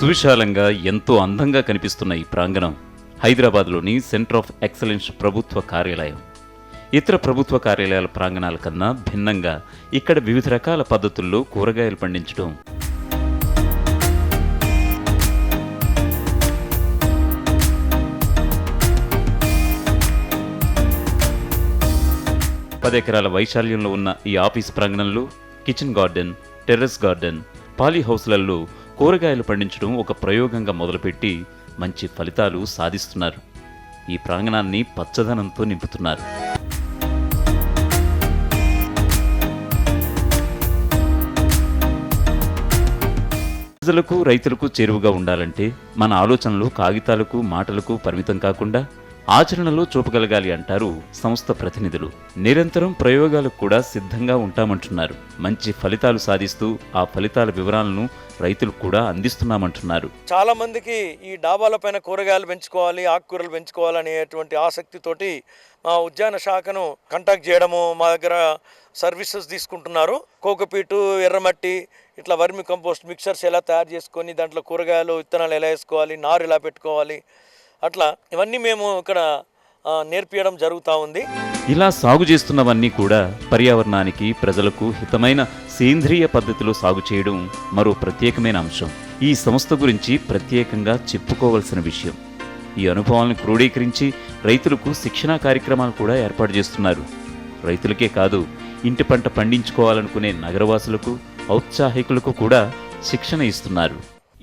సువిశాలంగా ఎంతో అందంగా కనిపిస్తున్న ఈ ప్రాంగణం హైదరాబాద్లోని సెంటర్ ఆఫ్ ఎక్సలెన్స్ ప్రభుత్వ కార్యాలయం. ఇతర ప్రభుత్వ కార్యాలయాల ప్రాంగణాల కన్నా భిన్నంగా ఇక్కడ వివిధ రకాల పద్ధతుల్లో కూరగాయలు పండించడం, ఎకరాల వైశాల్యంలో ఉన్న ఈ ఆఫీస్ ప్రాంగణంలో kitchen garden, terrace garden, poly హౌస్లలో కూరగాయలు పండించడం ఒక ప్రయోగంగా మొదలుపెట్టి మంచి ఫలితాలు సాధిస్తున్నారు. ఈ ప్రాంగణాన్ని పచ్చదనంతో నింపుతున్నారు. ప్రజలకు, రైతులకు చేరువగా ఉండాలంటే మన ఆలోచనలు కాగితాలకు, మాటలకు పరిమితం కాకుండా ఆచరణలో చూపగలగాలి అంటారు సంస్థ ప్రతినిధులు. నిరంతరం ప్రయోగాలకు కూడా సిద్ధంగా ఉంటామంటున్నారు. మంచి ఫలితాలు సాధిస్తూ ఆ ఫలితాల వివరాలను రైతులకు కూడా అందిస్తున్నామంటున్నారు. చాలా మందికి ఈ డాబాల పైన కూరగాయలు పెంచుకోవాలి, ఆకుకూరలు పెంచుకోవాలనేటువంటి ఆసక్తితోటి మా ఉద్యాన శాఖను కాంటాక్ట్ చేయడము, మా దగ్గర సర్వీసెస్ తీసుకుంటున్నారు. కోకోపీటు, ఎర్రమట్టి, ఇట్లా వర్మి కంపోస్ట్ మిక్చర్స్ ఎలా తయారు చేసుకొని దాంట్లో కూరగాయలు విత్తనాలు ఎలా వేసుకోవాలి, నారు ఎలా పెట్టుకోవాలి, అట్లా ఇవన్నీ మేము ఇక్కడ నేర్పించడం జరుగుతూ ఉంది. ఇలా సాగు చేస్తున్నవన్నీ కూడా పర్యావరణానికి, ప్రజలకు హితమైన సేంద్రియ పద్ధతిలో సాగు చేయడం మరో ప్రత్యేకమైన అంశం. ఈ సంస్థ గురించి ప్రత్యేకంగా చెప్పుకోవలసిన విషయం. ఈ అనుభవాలను క్రోడీకరించి రైతులకు శిక్షణా కార్యక్రమాలు కూడా ఏర్పాటు చేస్తున్నారు. రైతులకే కాదు, ఇంటి పంట పండించుకోవాలనుకునే నగరవాసులకు, ఔత్సాహికులకు కూడా శిక్షణ ఇస్తున్నారు.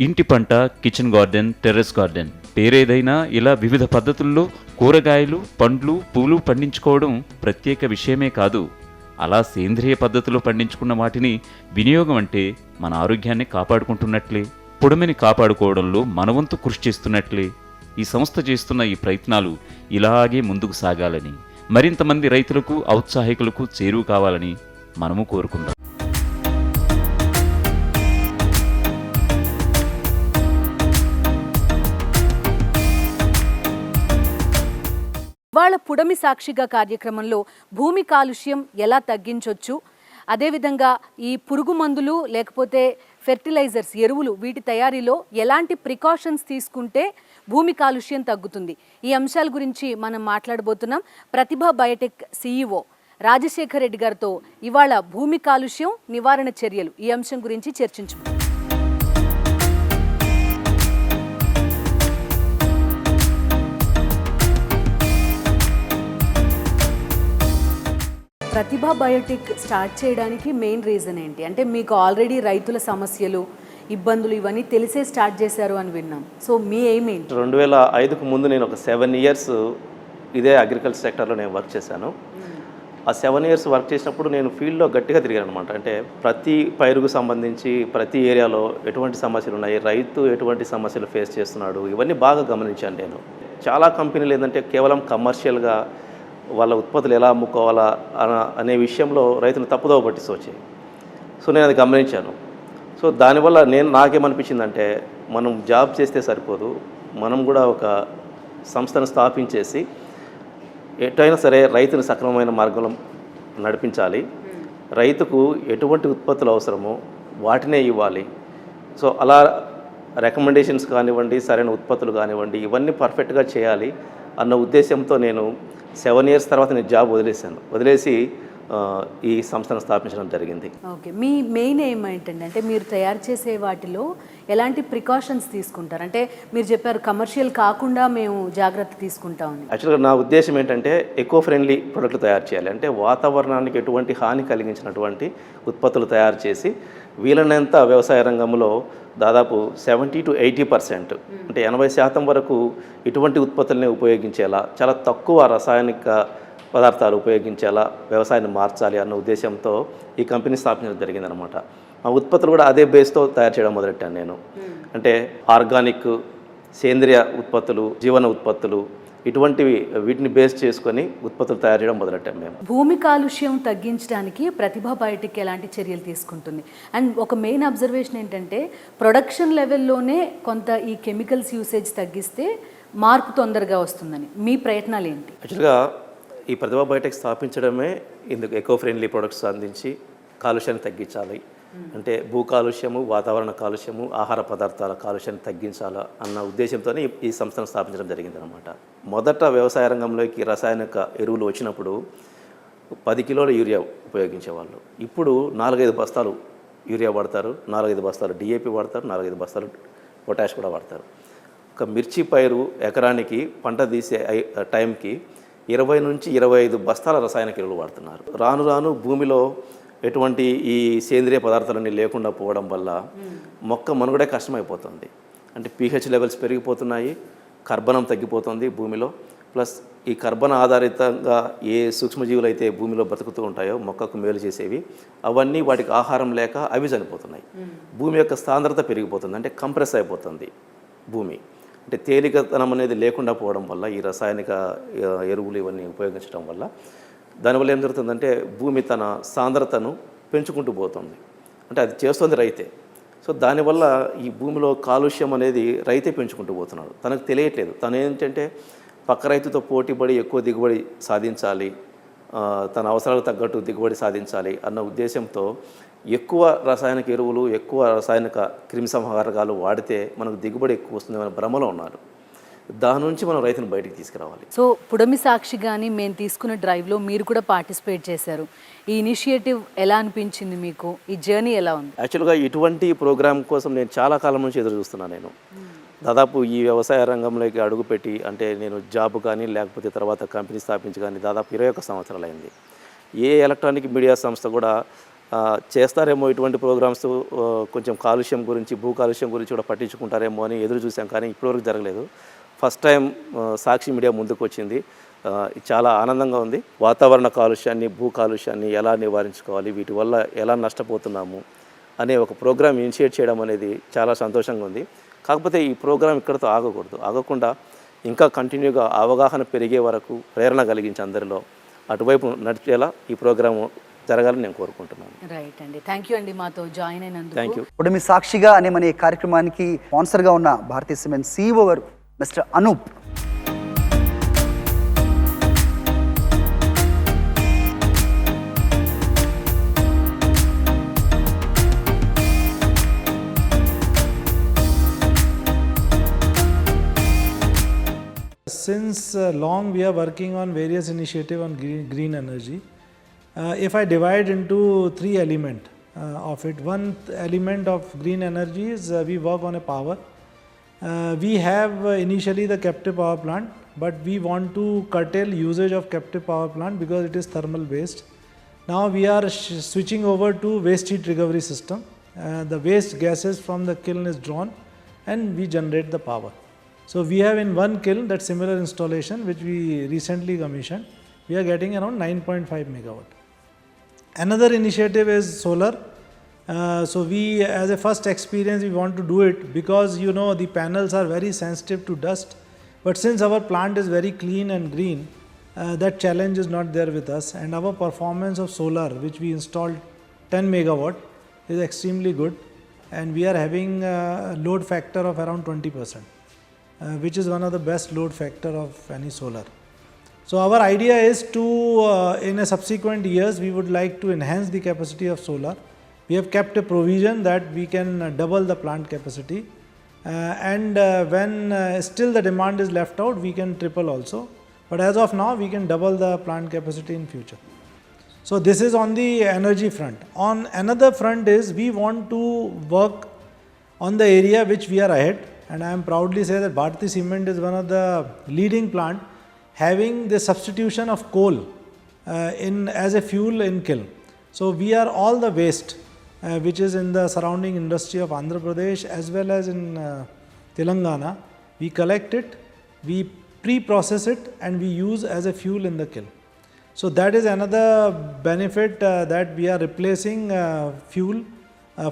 ఇంటి పంట, కిచెన్ గార్డెన్, టెర్రస్ గార్డెన్ పేరేదైనా ఇలా వివిధ పద్ధతుల్లో కూరగాయలు, పండ్లు, పూలు పండించుకోవడం ప్రత్యేక విషయమే కాదు. అలా సేంద్రియ పద్ధతిలో పండించుకున్న వాటిని వినియోగం అంటే మన ఆరోగ్యాన్ని కాపాడుకుంటున్నట్లే, పుడమిని కాపాడుకోవడంలో మనవంతు కృషి చేస్తున్నట్లే. ఈ సంస్థ చేస్తున్న ఈ ప్రయత్నాలు ఇలాగే ముందుకు సాగాలని, మరింతమంది రైతులకు, ఔత్సాహికులకు చేరువ కావాలని మనము కోరుకుందాం. ఇవాళ పుడమి సాక్షిగా కార్యక్రమంలో భూమి కాలుష్యం ఎలా తగ్గించవచ్చు, అదేవిధంగా ఈ పురుగు మందులు లేకపోతే ఫెర్టిలైజర్స్, ఎరువులు, వీటి తయారీలో ఎలాంటి ప్రికాషన్స్ తీసుకుంటే భూమి కాలుష్యం తగ్గుతుంది, ఈ అంశాల గురించి మనం మాట్లాడబోతున్నాం. ప్రతిభ బయోటెక్ CEO రాజశేఖర్ రెడ్డి గారితో ఇవాళ భూమి కాలుష్యం నివారణ చర్యలు ఈ అంశం గురించి చర్చించుకుందాం. ప్రతిభ బయోటెక్ స్టార్ట్ చేయడానికి మెయిన్ రీజన్ ఏంటి? అంటే మీకు ఆల్రెడీ రైతుల సమస్యలు, ఇబ్బందులు ఇవన్నీ తెలిసే స్టార్ట్ చేశారు అని విన్నాం. సో మీ ఎయిమ్ ఏంటి? 2005కు ముందు నేను ఒక 7 years ఇదే అగ్రికల్చర్ సెక్టర్లో నేను వర్క్ చేశాను. ఆ 7 years వర్క్ చేసినప్పుడు నేను ఫీల్డ్లో గట్టిగా తిరిగాను అనమాట. అంటే ప్రతి పైరుకు సంబంధించి ప్రతి ఏరియాలో ఎటువంటి సమస్యలు ఉన్నాయి, రైతు ఎటువంటి సమస్యలు ఫేస్ చేస్తున్నాడు, ఇవన్నీ బాగా గమనించాను నేను. చాలా కంపెనీలు ఏంటంటే కేవలం కమర్షియల్గా వాళ్ళ ఉత్పత్తులు ఎలా అమ్ముకోవాలా అనే విషయంలో రైతులు తప్పుదోవ పట్టిస్తూ వచ్చాయి. సో నేను అది గమనించాను. సో దానివల్ల నాకేమనిపించిందంటే మనం జాబ్ చేస్తే సరిపోదు, మనం కూడా ఒక సంస్థను స్థాపించేసి ఎటైనా సరే రైతుని సక్రమమైన మార్గంలో నడిపించాలి. రైతుకు ఎటువంటి ఉత్పత్తులు అవసరమో వాటినే ఇవ్వాలి. సో అలా రికమెండేషన్స్ కానివ్వండి, సరైన ఉత్పత్తులు కానివ్వండి, ఇవన్నీ పర్ఫెక్ట్గా చేయాలి అన్న ఉద్దేశంతో నేను 7 years తర్వాత నేను జాబ్ వదిలేసి ఈ సంస్థను స్థాపించడం జరిగింది. ఓకే, మీ మెయిన్ ఎయిమ్ ఏంటండి? అంటే మీరు తయారు చేసే వాటిలో ఎలాంటి ప్రికాషన్స్ తీసుకుంటారు? అంటే మీరు చెప్పారు కమర్షియల్ కాకుండా మేము జాగ్రత్త తీసుకుంటామని. యాక్చువల్గా నా ఉద్దేశం ఏంటంటే ఎకో ఫ్రెండ్లీ ప్రొడక్ట్లు తయారు చేయాలి. అంటే వాతావరణానికి ఎటువంటి హాని కలిగించినటువంటి ఉత్పత్తులు తయారు చేసి వీలైనంత వ్యవసాయ రంగంలో దాదాపు 70 to 80% అంటే 80% వరకు ఇటువంటి ఉత్పత్తులనే ఉపయోగించేలా, చాలా తక్కువ రసాయనిక పదార్థాలు ఉపయోగించేలా వ్యవసాయాన్ని మార్చాలి అన్న ఉద్దేశంతో ఈ కంపెనీ స్థాపించడం జరిగిందనమాట. ఆ ఉత్పత్తులు కూడా అదే బేస్తో తయారు చేయడం మొదలెట్టాను నేను. అంటే ఆర్గానిక్, సేంద్రియ ఉత్పత్తులు, జీవన ఉత్పత్తులు, ఇటువంటివి వీటిని బేస్ చేసుకొని ఉత్పత్తులు తయారు చేయడం మొదలెట్టాం మేము. భూమి కాలుష్యం తగ్గించడానికి ప్రతిభ బయోటెక్ ఎలాంటి చర్యలు తీసుకుంటుంది? అండ్ ఒక మెయిన్ అబ్జర్వేషన్ ఏంటంటే ప్రొడక్షన్ లెవెల్లోనే కొంత ఈ కెమికల్స్ యూసేజ్ తగ్గిస్తే మార్పు తొందరగా వస్తుందని. మీ ప్రయత్నాలు ఏంటి? యాక్చువల్గా ఈ ప్రతిభ బయోటెక్ స్థాపించడమే ఇందుకు ఎకో ఫ్రెండ్లీ ప్రొడక్ట్స్ అందించి కాలుష్యాన్ని తగ్గించాలి, అంటే భూ కాలుష్యము, వాతావరణ కాలుష్యము, ఆహార పదార్థాల కాలుష్యాన్ని తగ్గించాలా అన్న ఉద్దేశంతోనే ఈ సంస్థను స్థాపించడం జరిగిందనమాట. మొదట వ్యవసాయ రంగంలోకి రసాయనిక ఎరువులు వచ్చినప్పుడు 10 కిలోల యూరియా ఉపయోగించేవాళ్ళు. ఇప్పుడు 4-5 బస్తాలు యూరియా వాడతారు, 4-5 బస్తాలు డిఏపి వాడతారు, 4-5 బస్తాలు పొటాష్ కూడా వాడతారు. ఒక మిర్చి పైరు ఎకరానికి పంట తీసే టైంకి 20 నుంచి 25 బస్తాల రసాయనిక ఎరువులు వాడుతున్నారు. రాను రాను భూమిలో ఎటువంటి ఈ సేంద్రియ పదార్థాలన్నీ లేకుండా పోవడం వల్ల మొక్క మనుగడే కష్టమైపోతుంది. అంటే pH లెవెల్స్ పెరిగిపోతున్నాయి, కర్బనం తగ్గిపోతుంది భూమిలో. ప్లస్ ఈ కర్బన ఆధారితంగా ఏ సూక్ష్మజీవులు అయితే భూమిలో బతుకుతూ ఉంటాయో మొక్కకు మేలు చేసేవి, అవన్నీ వాటికి ఆహారం లేక అవి చనిపోతున్నాయి. భూమి యొక్క సాంద్రత పెరిగిపోతుంది, అంటే కంప్రెస్ అయిపోతుంది భూమి. అంటే తేలికతనం అనేది లేకుండా పోవడం వల్ల ఈ రసాయనిక ఎరువులు ఇవన్నీ ఉపయోగించడం వల్ల దానివల్ల ఏం జరుగుతుందంటే భూమి తన సాంద్రతను పెంచుకుంటూ పోతుంది. అంటే అది చేస్తుంది రైతే. సో దానివల్ల ఈ భూమిలో కాలుష్యం అనేది రైతే పెంచుకుంటూ పోతున్నాడు. తనకు తెలియట్లేదు. తను ఏంటంటే పక్క రైతుతో పోటీపడి ఎక్కువ దిగుబడి సాధించాలి, తన అవసరాలకు తగ్గట్టు దిగుబడి సాధించాలి అన్న ఉద్దేశంతో ఎక్కువ రసాయనిక ఎరువులు, ఎక్కువ రసాయనిక క్రిమిసంహారకాలు వాడితే మనకు దిగుబడి ఎక్కువ వస్తుందనే భ్రమలో ఉన్నారు. దాని నుంచి మనం రైతుని బయటికి తీసుకురావాలి. సో పుడమి సాక్షి కానీ మేము తీసుకున్న డ్రైవ్లో మీరు కూడా పార్టిసిపేట్ చేశారు. ఈ ఇనిషియేటివ్ ఎలా అనిపించింది మీకు? ఈ జర్నీ ఎలా ఉంది? యాక్చువల్గా ఇటువంటి ప్రోగ్రామ్ కోసం నేను చాలా కాలం నుంచి ఎదురు చూస్తున్నాను. నేను దాదాపు ఈ వ్యవసాయ రంగంలోకి అడుగుపెట్టి, అంటే నేను జాబ్ కానీ లేకపోతే తర్వాత కంపెనీ స్థాపించి కానీ దాదాపు 21 సంవత్సరాలు అయింది. ఏ ఎలక్ట్రానిక్ మీడియా సంస్థ కూడా చేస్తారేమో ఇటువంటి ప్రోగ్రామ్స్, కొంచెం కాలుష్యం గురించి, భూ కాలుష్యం గురించి కూడా పట్టించుకుంటారేమో అని ఎదురు చూసాం, కానీ ఇప్పటివరకు జరగలేదు. ఫస్ట్ టైం సాక్షి మీడియా ముందుకు వచ్చింది. చాలా ఆనందంగా ఉంది. వాతావరణ కాలుష్యాన్ని, భూ కాలుష్యాన్ని ఎలా నివారించుకోవాలి, వీటి వల్ల ఎలా నష్టపోతున్నాము అనే ఒక ప్రోగ్రామ్ ఇనిషియేట్ చేయడం అనేది చాలా సంతోషంగా ఉంది. కాకపోతే ఈ ప్రోగ్రాం ఇక్కడితో ఆగకూడదు. ఆగకుండా ఇంకా కంటిన్యూగా అవగాహన పెరిగే వరకు ప్రేరణ కలిగించి అందరిలో అటువైపు నడిచేలా ఈ ప్రోగ్రాము జరగాలని నేను కోరుకుంటున్నాను. రైట్ అండి, థ్యాంక్ యూ అండి మాతో జాయిన్ అయినందుకు. Thank you. ఇప్పుడు మీ సాక్షిగా అనే మన ఈ కార్యక్రమానికి స్పాన్సర్గా ఉన్న భారతీయ సిమెంట్ CEO గారు mister Anoop. Since long we are working on various initiatives on green energy. If I divide into 3 elements of it, one element of green energy is we work on a power. We have initially the captive power plant, but we want to curtail usage of captive power plant because it is thermal based. Now we are switching over to waste heat recovery system. The waste gases from the kiln is drawn and we generate the power. So we have in one kiln that similar installation which we recently commissioned. We are getting around 9.5 megawatt. Another initiative is solar. So we, as a first experience, we want to do it because you know the panels are very sensitive to dust. But since our plant is very clean and green, that challenge is not there with us. And our performance of solar, which we installed 10 megawatt, is extremely good. And we are having a load factor of around 20%. Which is one of the best load factor of any solar. So our idea is to, in a subsequent years, we would like to enhance the capacity of solar. We have kept a provision that we can double the plant capacity, and when still the demand is left out, we can triple also. But as of now, we can double the plant capacity in future. So this is on the energy front. On another front is we want to work on the area which we are ahead. And I am proudly say that Bharati Cement is one of the leading plant having the substitution of coal as a fuel in kiln. So we are all the waste which is in the surrounding industry of Andhra Pradesh as well as in Telangana, we collect it, we pre-process it and we use as a fuel in the kiln. So that is another benefit that we are replacing fuel,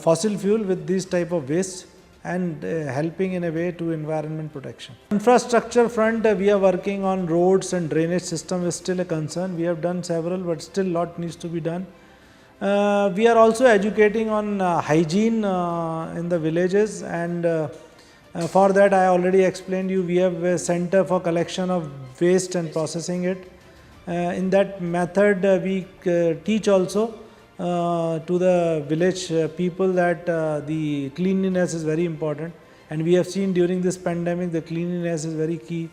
fossil fuel with this type of waste and helping in a way to environment protection. Infrastructure front, we are working on roads and drainage system is still a concern. We have done several, but still lot needs to be done. We are also educating on hygiene in the villages, and for that I already explained you, we have a center for collection of waste and processing it. In that method we teach also to the village people that the cleanliness is very important, and we have seen during this pandemic the cleanliness is very key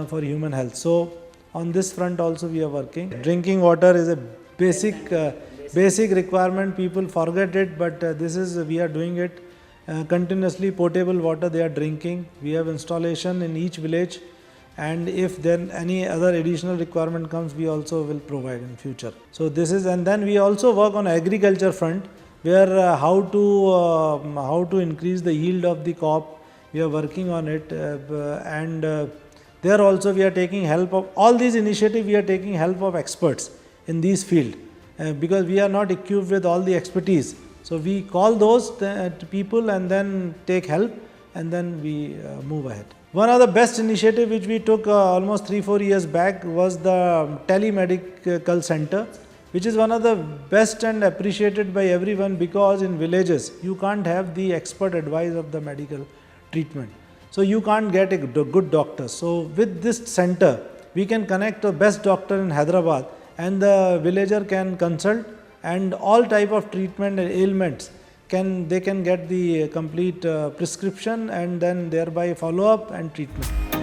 for human health. So on this front also we are working. Drinking water is a basic requirement. People forget it, but this is, we are doing it continuously. Potable water they are drinking. We have installation in each village, and if then any other additional requirement comes, we also will provide in future. So this is, and then we also work on agriculture front, where how to increase the yield of the crop. We are working on it, and there also we are taking help of all these initiatives. We are taking help of experts in these field, because we are not equipped with all the expertise. So we call those people and then take help, and then we move ahead. One of the best initiative which we took almost 3-4 years back was the telemedical center, which is one of the best and appreciated by everyone, because in villages you can't have the expert advice of the medical treatment. So you can't get a good doctor. So with this center, we can connect the best doctor in Hyderabad, and the villager can consult, and all type of treatment and ailments they can get the complete prescription, and then thereby follow up and treatment.